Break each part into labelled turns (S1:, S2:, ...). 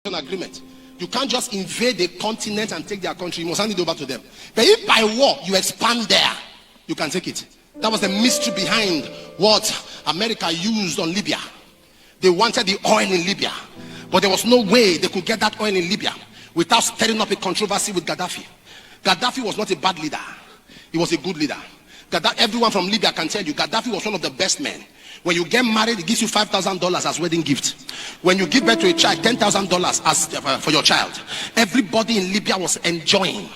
S1: agreement. You can't just invade a continent and take their country. You must hand it over to them. But if by war you expand there, you can take it. That was the mystery behind what America used on Libya. They wanted the oil in Libya, but there was no way they could get that oil in Libya without stirring up a controversy with Gaddafi. Gaddafi was not a bad leader. He was a good leader. Everyone from Libya can tell you Gaddafi was one of the best men. When you get married, he gives you $5,000 as wedding gift. When you give birth to a child, $10,000 as for your child. Everybody in Libya was enjoying,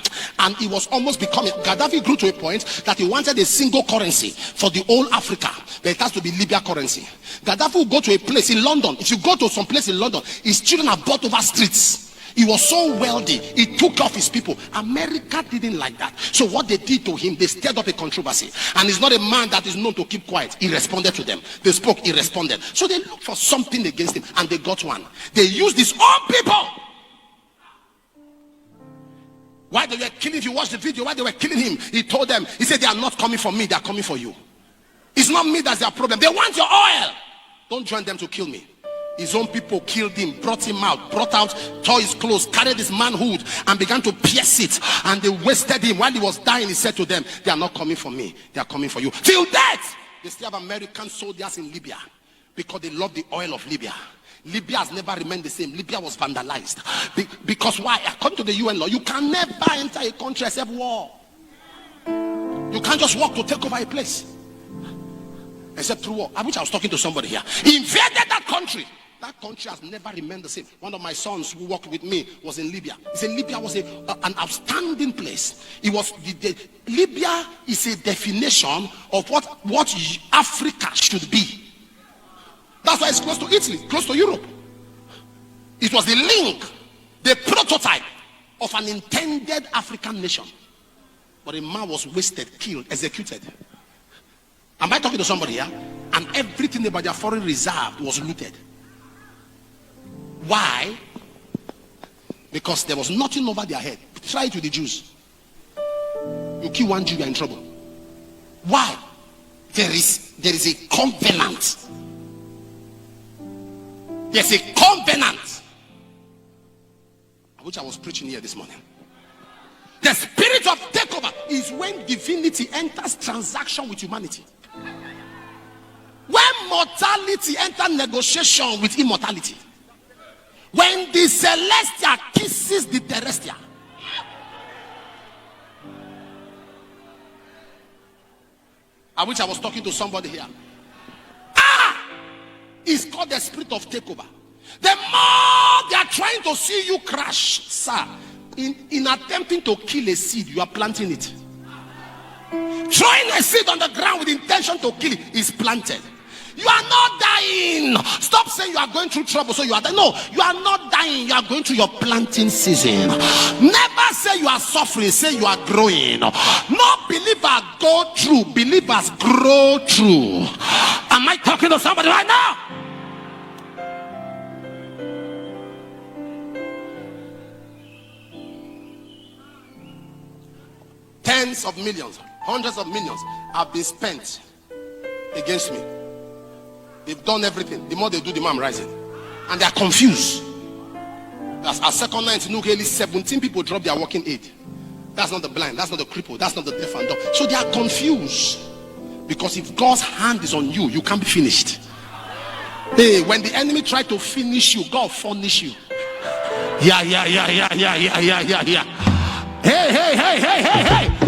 S1: and it was almost becoming. Gaddafi grew to a point that he wanted a single currency for the whole Africa, but it has to be Libya currency. Gaddafi will go to a place in London. If you go to some place in London, his children are bought over streets. He was so wealthy, he took off his people. America didn't like that. So what they did to him, they stirred up a controversy. And he's not a man that is known to keep quiet. He responded to them. They spoke, he responded. So they looked for something against him, and they got one. They used his own people. While they were killing, if you watch the video, while they were killing him, he told them, he said, they are not coming for me, they are coming for you. It's not me that's their problem. They want your oil. Don't join them to kill me. His own people killed him, brought him out, tore his clothes, carried his manhood, and began to pierce it. And they wasted him. While he was dying, he said to them, they are not coming for me, they are coming for you. Till death, they still have American soldiers in Libya because they love the oil of Libya. Libya has never remained the same. Libya was vandalized. Because why? According to the UN law, you can never enter a country except war. You can't just walk to take over a place except through war. I wish I was talking to somebody here. He invaded that country. That country has never remained the same. One of my sons who worked with me was in Libya. He said Libya was an outstanding place. It was Libya is a definition of what Africa should be. That's why it's close to Italy, close to Europe. It was the link, the prototype of an intended African nation. But a man was wasted, killed, executed. Am I talking to somebody here? And everything about their foreign reserve was looted. Why? Because there was nothing over their head. Try it with the Jews. You kill one Jew, you are in trouble. Why? There is a covenant. There's a covenant. I wish I was preaching here this morning. The spirit of takeover is when divinity enters transaction with humanity. When mortality enters negotiation with immortality. When the celestial kisses the terrestrial. I wish I was talking to somebody here. It's called the spirit of takeover. The more they are trying to see you crash, sir, in attempting to kill a seed, you are planting it. Throwing a seed on the ground with intention to kill it is planted. You are not dying. Stop saying you are going through trouble, so you are dying. No, you are not dying. You are going through your planting season. Never say you are suffering. Say you are growing. No believer go through. Believers grow through. Am I talking to somebody right now? Tens of millions, hundreds of millions have been spent against me. They've done everything. The more they do, the more I'm rising. And they are confused. That's our second night in Nugeli, 17 people dropped their walking aid. That's not the blind, that's not the cripple, that's not the deaf and dumb. So they are confused. Because if God's hand is on you, you can't be finished. Hey, when the enemy tried to finish you, God furnish you. Yeah. Hey.